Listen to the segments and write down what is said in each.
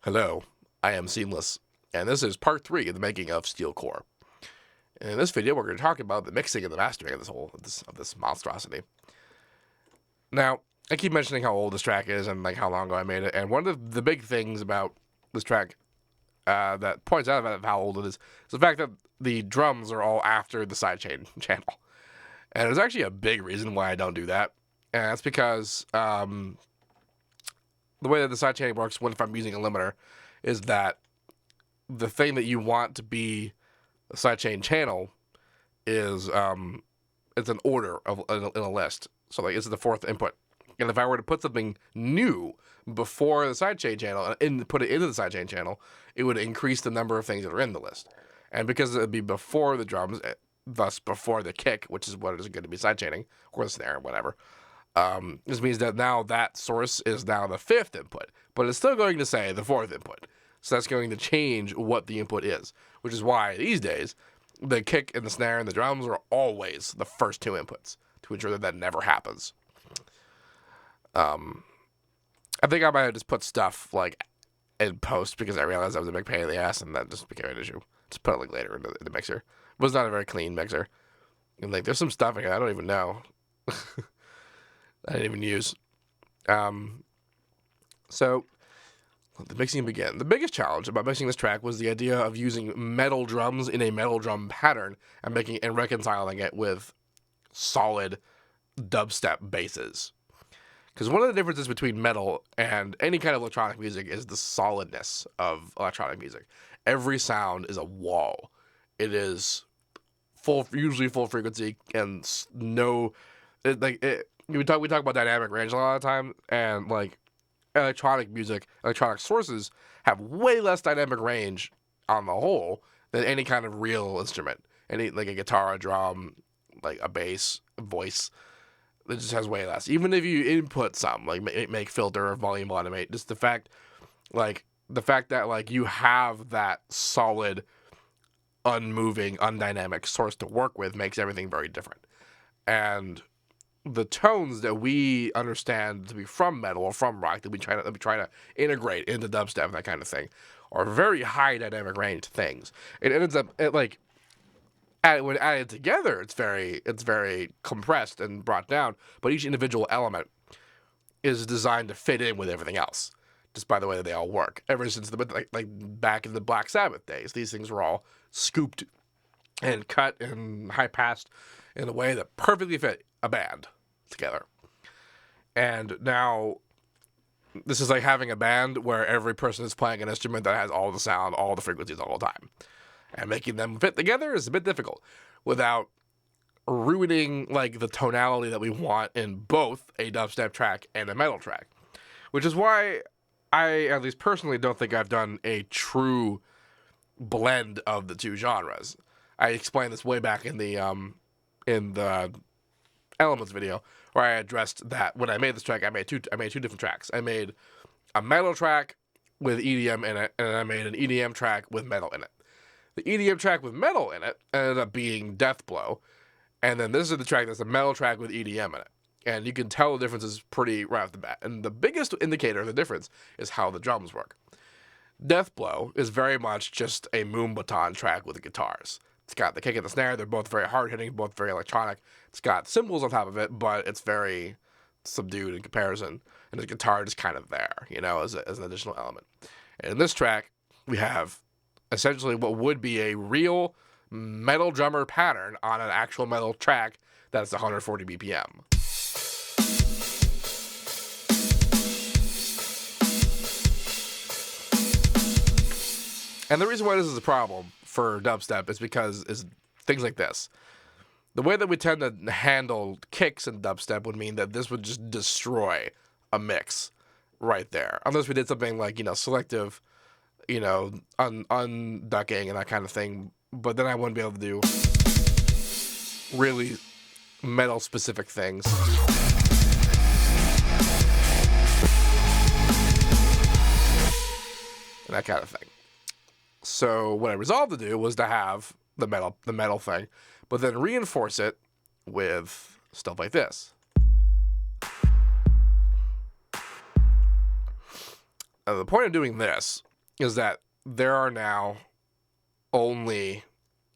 Hello, I am Seamless, and this is part 3 of the making of Steel Core. And in this video, we're going to talk about the mixing and the mastering of this monstrosity. Now, I keep mentioning how old this track is and like how long ago I made it, and one of the big things about this track that points out about how old it is the fact that the drums are all after the sidechain channel. And there's actually a big reason why I don't do that, and that's because the way that the sidechain works if I'm using a limiter is that the thing that you want to be a sidechain channel is it's an order in a list. So like it's the fourth input. And if I were to put something new before the sidechain channel and put it into the sidechain channel, it would increase the number of things that are in the list. And because it would be before the drums, thus before the kick, which is what is going to be sidechaining, or the snare, whatever. This means that now that source is now the fifth input, but it's still going to say the fourth input. So that's going to change what the input is, which is why these days the kick and the snare and the drums are always the first two inputs to ensure that that never happens. I think I might have just put stuff like in post because I realized that was a big pain in the ass and that just became an issue. Just put it like later in the mixer. It was not a very clean mixer. And like there's some stuff in here I don't even know. I didn't even use. So the mixing began. The biggest challenge about mixing this track was the idea of using metal drums in a metal drum pattern and reconciling it with solid dubstep basses. Because one of the differences between metal and any kind of electronic music is the solidness of electronic music. Every sound is a wall. It is usually full frequency and we talk about dynamic range a lot of the time, and like electronic sources have way less dynamic range on the whole than any kind of real instrument. Any like a guitar, a drum, like a bass, a voice, it just has way less. Even if you input some, like make filter or volume automate, just the fact that like you have that solid, unmoving, undynamic source to work with makes everything very different. And the tones that we understand to be from metal or from rock that we try to integrate into dubstep and that kind of thing are very high dynamic range things. It ends up when added together, it's very compressed and brought down. But each individual element is designed to fit in with everything else, just by the way that they all work. Ever since like back in the Black Sabbath days, these things were all scooped and cut and high passed in a way that perfectly fit a band together. And now this is like having a band where every person is playing an instrument that has all the sound, all the frequencies all the time. And making them fit together is a bit difficult without ruining like the tonality that we want in both a dubstep track and a metal track. Which is why I, at least personally, don't think I've done a true blend of the two genres. I explained this way back in the Elements video, where I addressed that when I made this track, I made two different tracks. I made a metal track with EDM in it, and I made an EDM track with metal in it. The EDM track with metal in it ended up being Deathblow, and then this is the track that's a metal track with EDM in it. And you can tell the difference is pretty right off the bat. And the biggest indicator of the difference is how the drums work. Deathblow is very much just a Moonbaton track with the guitars. It's got the kick and the snare. They're both very hard-hitting, both very electronic. It's got cymbals on top of it, but it's very subdued in comparison. And the guitar is kind of there, as an additional element. And in this track, we have essentially what would be a real metal drummer pattern on an actual metal track that's 140 BPM. And the reason why this is a problem for dubstep is because things like this. The way that we tend to handle kicks in dubstep would mean that this would just destroy a mix right there. Unless we did something like, selective, unducking and that kind of thing. But then I wouldn't be able to do really metal specific things. And that kind of thing. So what I resolved to do was to have the metal thing, but then reinforce it with stuff like this. The point of doing this is that there are now only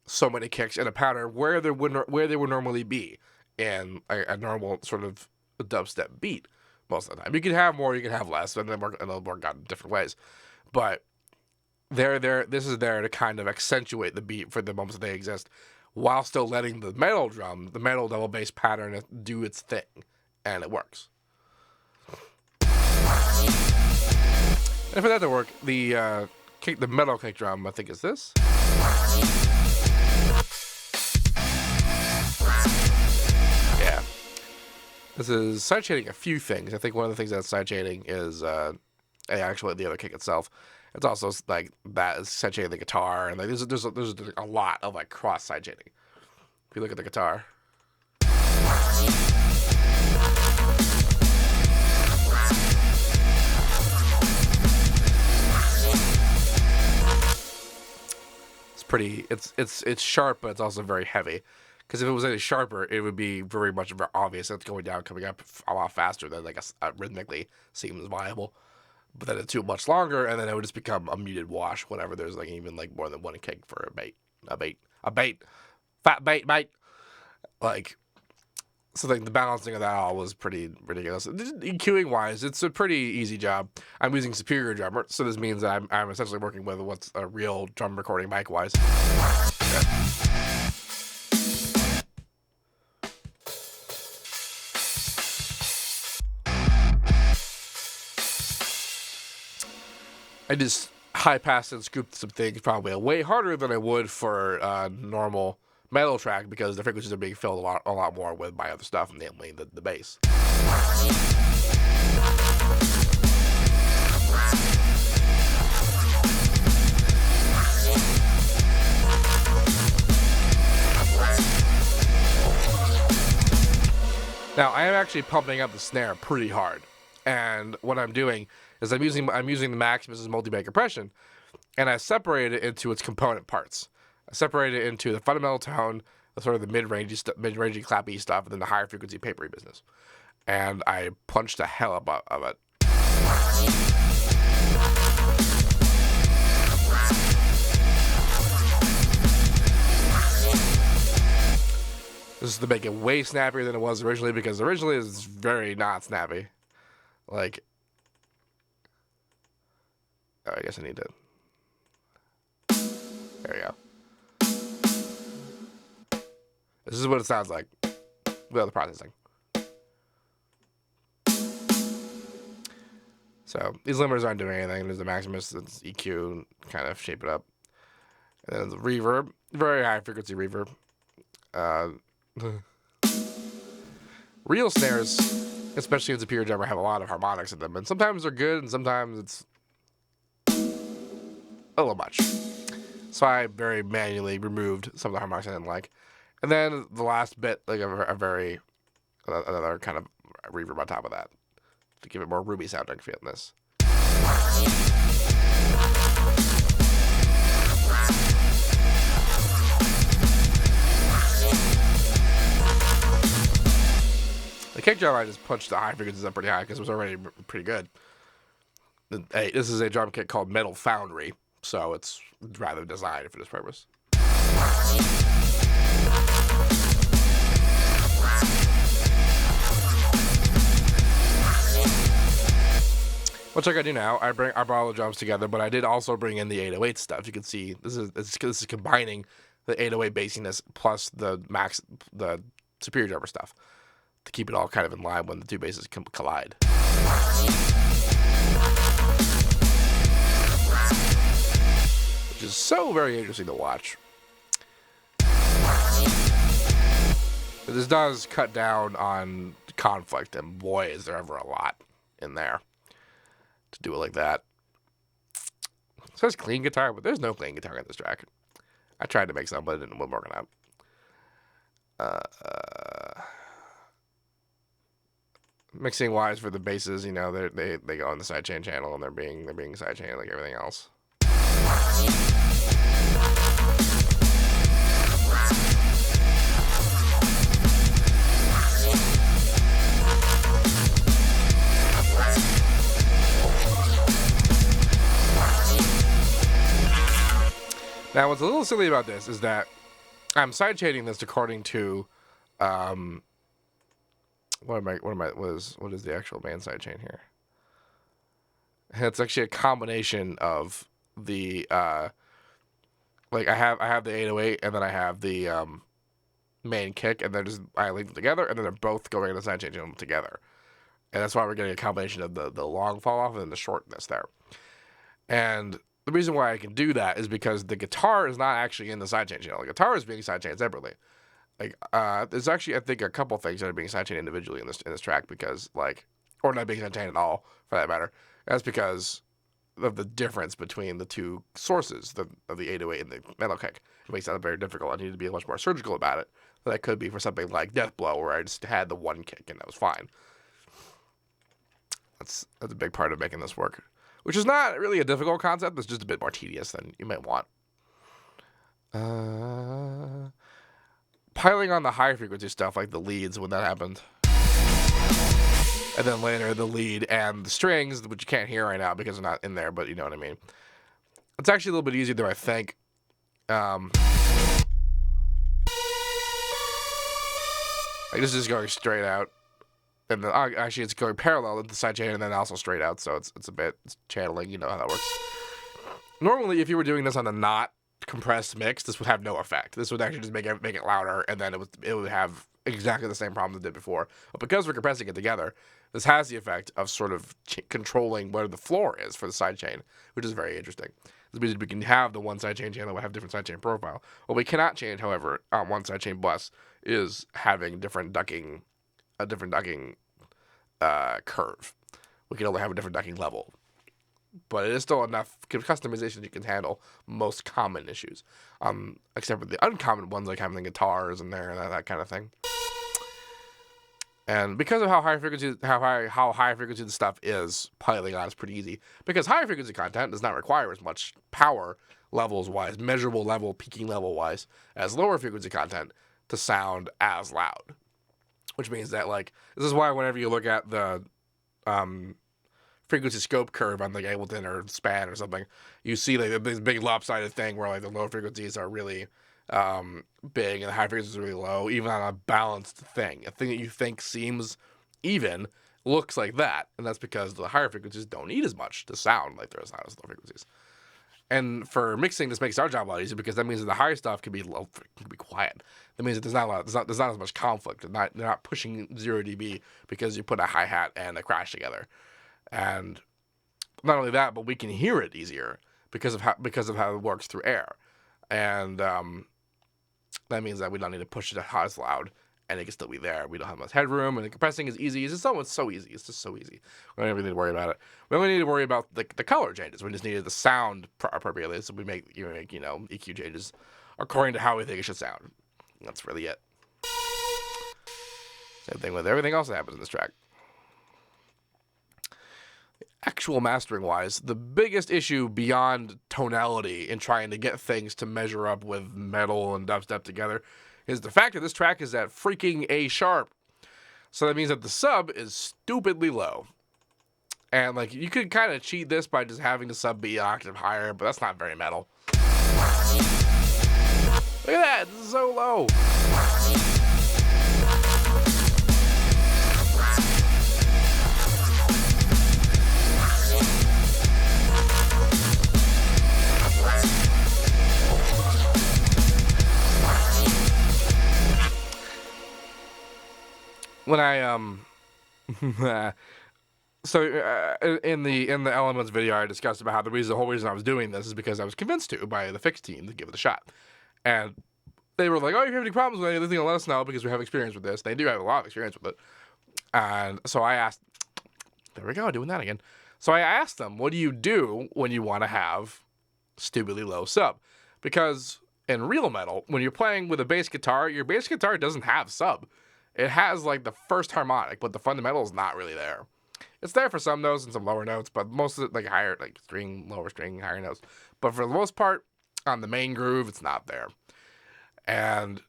so many kicks in a pattern where they would normally be in a normal sort of dubstep beat most of the time. You can have more, you can have less, and they'll work out in different ways. But this is there to kind of accentuate the beat for the moments that they exist, while still letting the metal double bass pattern do its thing, and it works. And for that to work, the metal kick drum, I think, is this. Yeah. This is sidechaining a few things. I think one of the things that's sidechaining is actually the other kick itself. It's also like that is sidechaining the guitar, and like there's a lot of like cross sidechaining. If you look at the guitar. It's sharp, but it's also very heavy. Because if it was any sharper, it would be very much obvious that it's going down, coming up a lot faster than like rhythmically seems viable. But then it's too much longer, and then it would just become a muted wash whenever there's like even like more than one kick for a fat bait, mate. Like, so like the balancing of that all was pretty ridiculous. EQing wise, it's a pretty easy job. I'm using Superior Drummer, so this means that I'm essentially working with what's a real drum recording mic wise. I just high passed and scooped some things probably way harder than I would for a normal metal track, because the frequencies are being filled a lot more with my other stuff, namely the bass. Now I am actually pumping up the snare pretty hard, and what I'm doing is I'm using the Maximus's multi-band compression, and I separate it into its component parts. I separate it into the fundamental tone, the sort of the mid-rangey clappy stuff, and then the higher frequency papery business. And I punch the hell up of it. This is to make it way snappier than it was originally, because originally it was very not snappy. Like, oh, I guess I need to. There we go. This is what it sounds like without the processing. So these limiters aren't doing anything. There's the Maximus, it's EQ, kind of shape it up. And then the reverb, very high frequency reverb. Real snares, especially in Superior Drummer, have a lot of harmonics in them, and sometimes they're good, and sometimes it's a little much. So I very manually removed some of the harmonics I didn't like. And then the last bit, like another kind of reverb on top of that to give it more Ruby sounding feel in this. The kick drum, I just punched the high frequencies up pretty high because it was already pretty good. Hey, this is a drum kit called Metal Foundry, so it's rather designed for this purpose. What I gotta do now, I brought all the drums together, but I did also bring in the 808 stuff. You can see this is combining the 808 bassiness plus the Superior Drummer stuff to keep it all kind of in line when the two basses collide. Which is so very interesting to watch. But this does cut down on conflict, and boy, is there ever a lot in there to do it like that. It says clean guitar, but there's no clean guitar in this track. I tried to make some, but it didn't work out. Mixing wise for the basses, you know, they go on the sidechain channel, and they're being sidechain like everything else. Now, what's a little silly about this is that I'm sidechaining this according to, what is the actual main sidechain here? It's actually a combination of the, like I have the 808 and then I have the, main kick, and I link them together, and then they're both going in the sidechain channel together. And that's why we're getting a combination of the long fall off and then the shortness there. And the reason why I can do that is because the guitar is not actually in the sidechain channel. The guitar is being sidechained separately. Like, there's actually, I think, a couple things that are being sidechained individually in this track because, like, or not being sidechained at all, for that matter. That's because of the difference between the two sources of the 808 and the metal kick. It makes that very difficult. I need to be much more surgical about it than I could be for something like Death Blow, where I just had the one kick and that was fine. That's a big part of making this work, which is not really a difficult concept. It's just a bit more tedious than you might want. Piling on the high frequency stuff, like the leads when that happened. And then later the lead and the strings, which you can't hear right now because they're not in there, but you know what I mean. It's actually a little bit easier than I think. Like this is going straight out. And actually it's going parallel with the sidechain and then also straight out, so it's channeling, you know how that works. Normally, if you were doing this on a not compressed mix, this would have no effect. This would actually just make it louder, and then it would have exactly the same problem it did before. But because we're compressing it together, this has the effect of sort of controlling where the floor is for the sidechain, which is very interesting. This means we can have the one sidechain channel have different sidechain profile. What we cannot change, however, on one sidechain bus is having a different ducking curve. We can only have a different ducking level. But it is still enough customization you can handle most common issues, except for the uncommon ones like having the guitars in there and that kind of thing. And because of how high frequency the stuff is, piling on is pretty easy. Because high frequency content does not require as much power levels wise, measurable level, peaking level wise, as lower frequency content to sound as loud. Which means that, like, this is why whenever you look at the frequency scope curve on like Ableton or Span or something, you see like this big lopsided thing where like the low frequencies are really big and the high frequencies are really low, even on a balanced thing. A thing that you think seems even looks like that, and that's because the higher frequencies don't need as much to sound like they're as loud as low frequencies. And for mixing, this makes our job a lot easier because that means that the higher stuff can be low, can be quiet. That means that there's not as much conflict. They're not pushing 0 dB because you put a hi hat and a crash together. And not only that, but we can hear it easier because of how it works through air. And that means that we don't need to push it as loud, and it can still be there. We don't have much headroom, and the compressing is easy. It's so easy. It's just so easy. We don't even need to worry about it. We only need to worry about the color changes. We just needed the sound appropriately, so we make EQ changes according to how we think it should sound. And that's really it. Same thing with everything else that happens in this track. Actual mastering wise, the biggest issue beyond tonality in trying to get things to measure up with metal and dubstep together is the fact that this track is at freaking A sharp. So that means that the sub is stupidly low. And like you could kind of cheat this by just having the sub be an octave higher, but that's not very metal. Look at that, this is so low. When I in the Elements video, I discussed about how the whole reason I was doing this is because I was convinced to by the Fix team to give it a shot, and they were like, "Oh, if you have any problems with anything, let us know because we have experience with this." They do have a lot of experience with it, and so I asked. There we go, doing that again. So I asked them, "What do you do when you want to have stupidly low sub?" Because in real metal, when you're playing with a bass guitar, your bass guitar doesn't have sub. It has like the first harmonic, but the fundamental is not really there. It's there for some notes and some lower notes, but most of it like higher, like string, lower string, higher notes. But for the most part, on the main groove, it's not there. And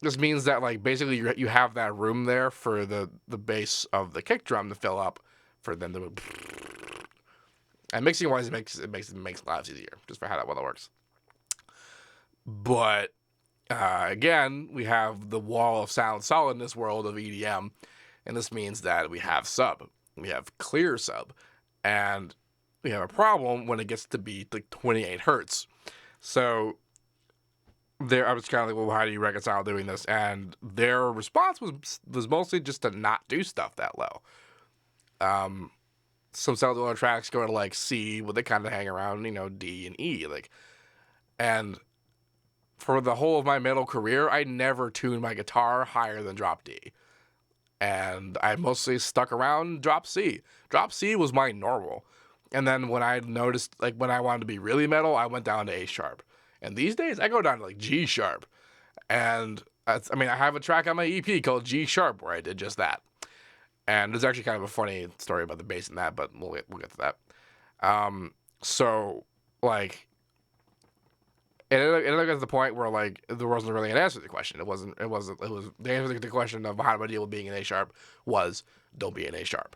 this means that like basically you have that room there for the bass of the kick drum to fill up for them to. And mixing wise, it makes lives easier just for how that one works. But again, we have the wall of sound solidness world of EDM, and this means that we have sub, we have clear sub, and we have a problem when it gets to be like 28 hertz. So I was kind of like, well, how do you reconcile doing this? And their response was mostly just to not do stuff that low. Some cellular tracks go to like C, but they kind of hang around, D and E, like, and for the whole of my metal career, I never tuned my guitar higher than drop D. And I mostly stuck around drop C. Drop C was my normal. And then when I noticed, like, when I wanted to be really metal, I went down to A sharp. And these days, I go down to like G sharp. And I have a track on my EP called G sharp where I did just that. And there's actually kind of a funny story about the bass in that, but we'll get to that. So like, it ended up at the point where like there wasn't really an answer to the question. It was the answer to the question of how do I deal with being an A sharp was don't be an A sharp.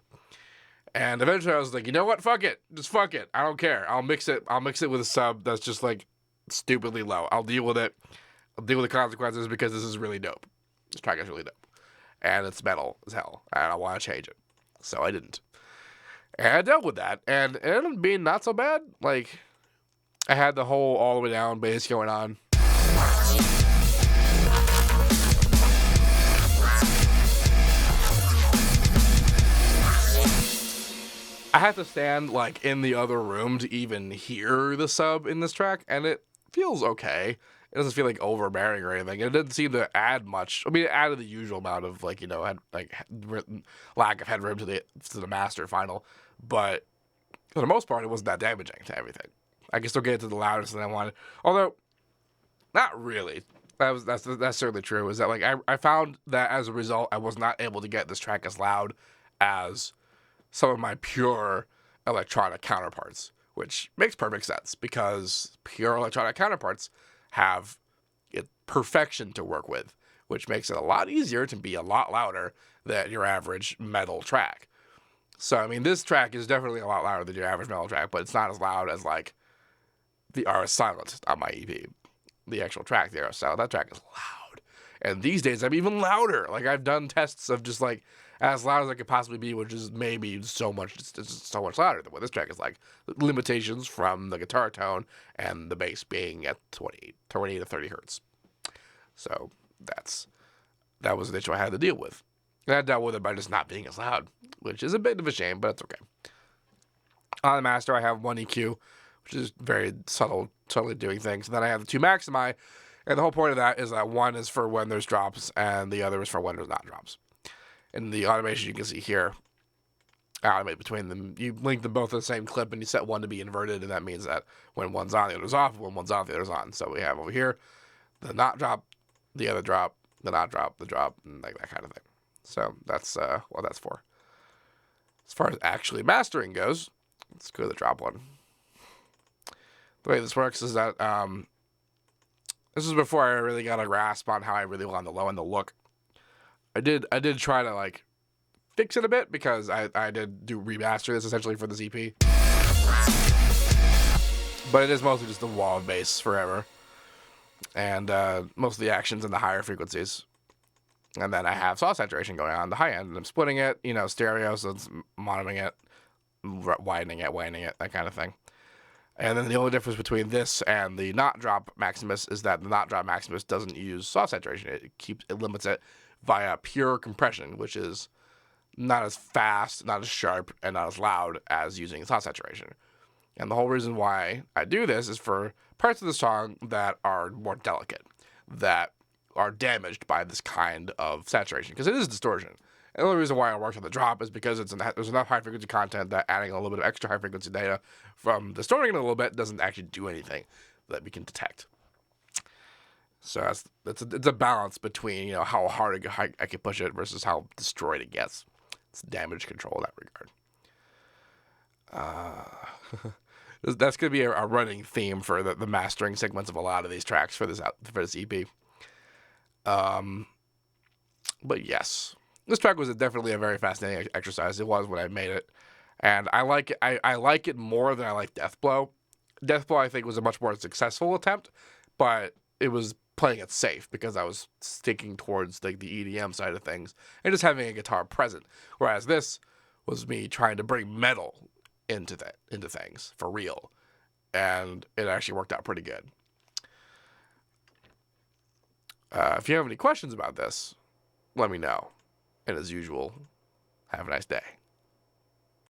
And eventually I was like, you know what? Fuck it. Just fuck it. I don't care. I'll mix it with a sub that's just like stupidly low. I'll deal with it. I'll deal with the consequences because this is really dope. This track is really dope. And it's metal as hell. And I want to change it. So I didn't. And I dealt with that. And it ended up being not so bad. Like, I had the whole all the way down bass going on. I had to stand like in the other room to even hear the sub in this track, and it feels okay. It doesn't feel like overbearing or anything. It didn't seem to add much. I mean, it added the usual amount of like lack of headroom to the master final, but for the most part, it wasn't that damaging to everything. I can still get it to the loudest than I wanted, although not really. That's certainly true. Is that like I found that as a result, I was not able to get this track as loud as some of my pure electronic counterparts, which makes perfect sense because pure electronic counterparts have perfection to work with, which makes it a lot easier to be a lot louder than your average metal track. So, I mean, this track is definitely a lot louder than your average metal track, but it's not as loud as, like, the R is Silent on my EP. The actual track, the R is Silent, that track is loud. And these days, I'm even louder. Like, I've done tests of just, like, as loud as I could possibly be, which is maybe so much louder than what this track is like. Limitations from the guitar tone and the bass being at 20 to 30 hertz. So that was an issue I had to deal with. And I dealt with it by just not being as loud, which is a bit of a shame, but it's okay. On the master, I have one EQ, which is very subtly doing things. And then I have the two maximi, and the whole point of that is that one is for when there's drops, and the other is for when there's not drops. In the automation you can see here, automate between them. You link them both to the same clip, and you set one to be inverted, and that means that when one's on, the other's off. When one's off, the other's on. So we have over here the not drop, the other drop, the not drop, the drop, and like that kind of thing. So that's what that's for. As far as actually mastering goes, let's go to the drop one. The way this works is that this is before I really got a grasp on how I really want the low end to look. I did try to like fix it a bit because I did do remaster this essentially for this EP. But it is mostly just the wall of bass forever. And most of the actions in the higher frequencies. And then I have saw saturation going on the high end, and I'm splitting it, stereo, so it's monoing it, widening it, that kind of thing. And then the only difference between this and the not drop Maximus is that the not drop Maximus doesn't use saw saturation. It limits it via pure compression, which is not as fast, not as sharp, and not as loud as using saw saturation. And the whole reason why I do this is for parts of the song that are more delicate, that are damaged by this kind of saturation, because it is distortion. And the only reason why I worked on the drop is because there's enough high-frequency content that adding a little bit of extra high-frequency data from distorting it a little bit doesn't actually do anything that we can detect. So it's a balance between how hard I can push it versus how destroyed it gets. It's damage control in that regard. That's going to be a running theme for the mastering segments of a lot of these tracks for this EP. But yes, this track was definitely a very fascinating exercise. It was when I made it, and I like it. I like it more than I like Deathblow. Deathblow, I think, was a much more successful attempt, but it was playing it safe because I was sticking towards like the EDM side of things and just having a guitar present. Whereas this was me trying to bring metal into things for real, and it actually worked out pretty good. If you have any questions about this, let me know. And as usual, have a nice day.